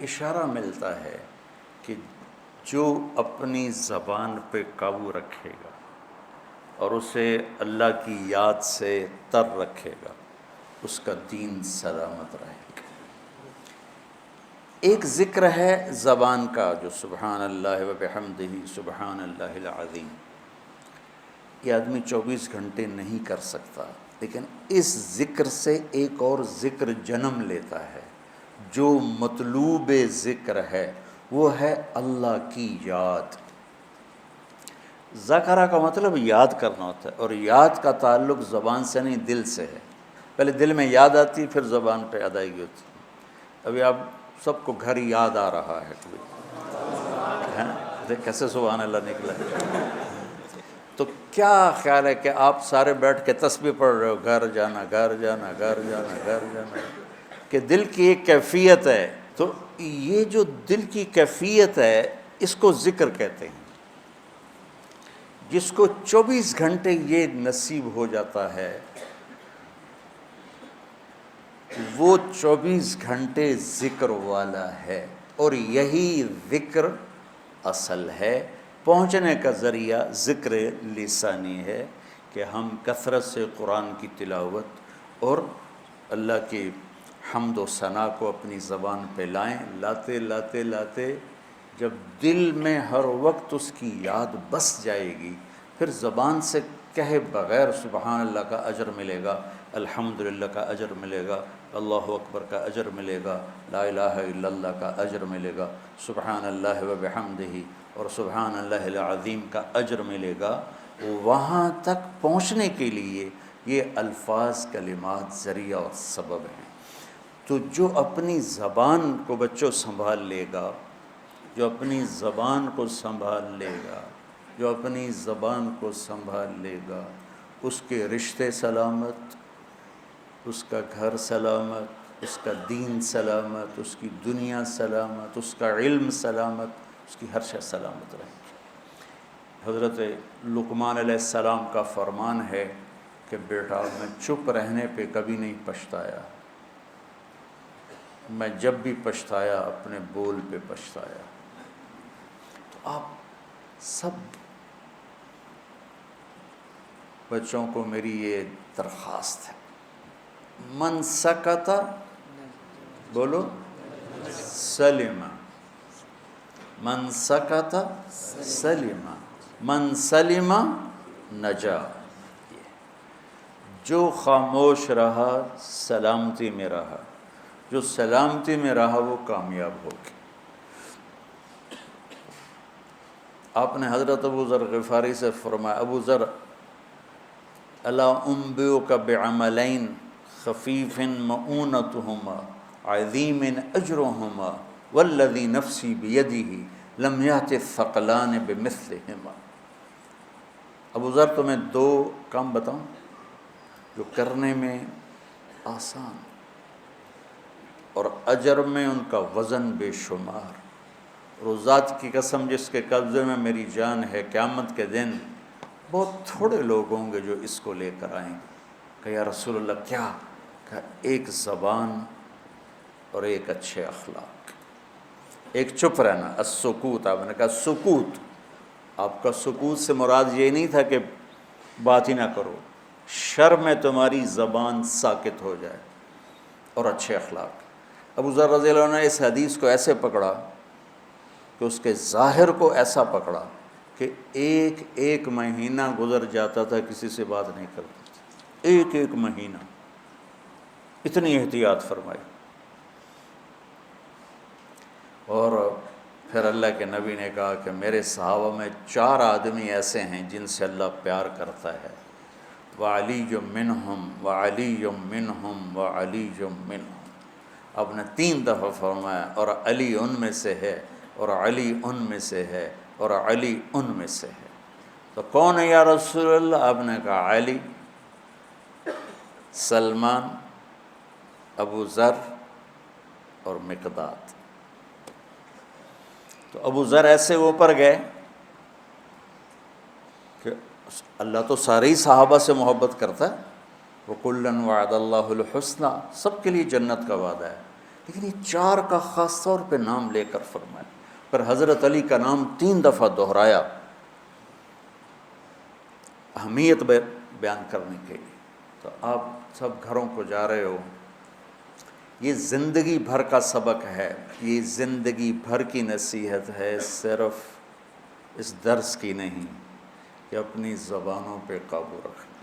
اشارہ ملتا ہے کہ جو اپنی زبان پہ قابو رکھے گا اور اسے اللہ کی یاد سے تر رکھے گا اس کا دین سلامت رہے گا۔ ایک ذکر ہے زبان کا جو سبحان اللہ و بحمدہ سبحان اللہ العظیم، یہ آدمی 24 گھنٹے نہیں کر سکتا، لیکن اس ذکر سے ایک اور ذکر جنم لیتا ہے۔ جو مطلوب ذکر ہے وہ ہے اللہ کی یاد۔ ذاکرہ کا مطلب یاد کرنا ہوتا ہے، اور یاد کا تعلق زبان سے نہیں دل سے ہے۔ پہلے دل میں یاد آتی پھر زبان پہ ادائیگی ہوتی۔ ابھی آپ سب کو گھر یاد آ رہا ہے، کبھی کیسے سبحان اللہ نکلا ہے؟ تو کیا خیال ہے کہ آپ سارے بیٹھ کے تسبیح پڑھ رہے ہو، گھر جانا گھر جانا گھر جانا گھر جانا، کہ دل کی ایک کیفیت ہے۔ تو یہ جو دل کی کیفیت ہے اس کو ذکر کہتے ہیں۔ جس کو 24 گھنٹے یہ نصیب ہو جاتا ہے وہ 24 گھنٹے ذکر والا ہے، اور یہی ذکر اصل ہے۔ پہنچنے کا ذریعہ ذکر لسانی ہے کہ ہم کثرت سے قرآن کی تلاوت اور اللہ کی حمد و ثنا کو اپنی زبان پہ لائیں۔ لاتے لاتے لاتے جب دل میں ہر وقت اس کی یاد بس جائے گی، پھر زبان سے کہے بغیر سبحان اللہ کا اجر ملے گا، الحمدللہ کا اجر ملے گا، اللہ اکبر کا اجر ملے گا، لا الہ الا اللہ کا اجر ملے گا، سبحان اللہ و بحمدہ اور سبحان اللہ العظیم کا اجر ملے گا۔ وہاں تک پہنچنے کے لیے یہ الفاظ کلمات ذریعہ اور سبب ہیں۔ تو جو اپنی زبان کو بچوں سنبھال لے گا، جو اپنی زبان کو سنبھال لے گا، جو اپنی زبان کو سنبھال لے گا، اس کے رشتے سلامت، اس کا گھر سلامت، اس کا دین سلامت، اس کی دنیا سلامت، اس کا علم سلامت، اس کی ہر شے سلامت رہے گی۔ حضرت لقمان علیہ السلام کا فرمان ہے کہ بیٹا میں چپ رہنے پہ کبھی نہیں پچھتایا، میں جب بھی پچھتایا اپنے بول پہ پچھتایا۔ تو آپ سب بچوں کو میری یہ درخواست ہے، من سکت بولو سلم، من سکت سلم، من سلم نجا۔ جو خاموش رہا سلامتی میں رہا، جو سلامتی میں رہا وہ کامیاب ہو گیا۔ آپ نے حضرت ابو ذر غفاری سے فرمایا، ابو ذر الا انبئک بعملین خفیف مؤونتہما عظیم اجرہما والذی نفسی بیدہ لم یأت الثقلان بمثلہما۔ ابو ذر تمہیں 2 کام بتاؤں جو کرنے میں آسان اور اجر میں ان کا وزن بے شمار، اور اس ذات کی قسم جس کے قبضے میں میری جان ہے، قیامت کے دن بہت تھوڑے لوگ ہوں گے جو اس کو لے کر آئیں گے۔ کہ یا رسول اللہ کیا؟ کہ ایک زبان اور ایک اچھے اخلاق، ایک چپ رہنا، السکوت۔ آپ نے کہا سکوت، آپ کا سکوت سے مراد یہ نہیں تھا کہ بات ہی نہ کرو، شر میں تمہاری زبان ساکت ہو جائے، اور اچھے اخلاق۔ ابو ذر رضی اللہ عنہ نے اس حدیث کو ایسے پکڑا کہ اس کے ظاہر کو ایسا پکڑا کہ ایک مہینہ گزر جاتا تھا کسی سے بات نہیں کرتا تھا، ایک مہینہ، اتنی احتیاط فرمائی۔ اور پھر اللہ کے نبی نے کہا کہ میرے صحابہ میں 4 آدمی ایسے ہیں جن سے اللہ پیار کرتا ہے، وعلی منہم وعلی منہم وعلی منہم۔ آپ نے 3 دفعہ فرمایا، اور علی ان میں سے ہے، اور علی ان میں سے ہے، اور علی ان میں سے ہے۔ تو کون ہے یا رسول اللہ؟ آپ نے کہا علی، سلمان، ابو ذر اور مقداد۔ تو ابو ذر ایسے اوپر گئے کہ اللہ تو سارے ہی صحابہ سے محبت کرتا ہے، وَكُلًّا وَعَدَ اللَّهُ الْحُسْنَى، سب کے لیے جنت کا وعدہ ہے، لیکن یہ 4 کا خاص طور پہ نام لے کر فرمایا، پر حضرت علی کا نام 3 دفعہ دہرایا اہمیت بیان کرنے کے لیے۔ تو آپ سب گھروں کو جا رہے ہو، یہ زندگی بھر کا سبق ہے، یہ زندگی بھر کی نصیحت ہے، صرف اس درس کی نہیں، کہ اپنی زبانوں پہ قابو رکھنا۔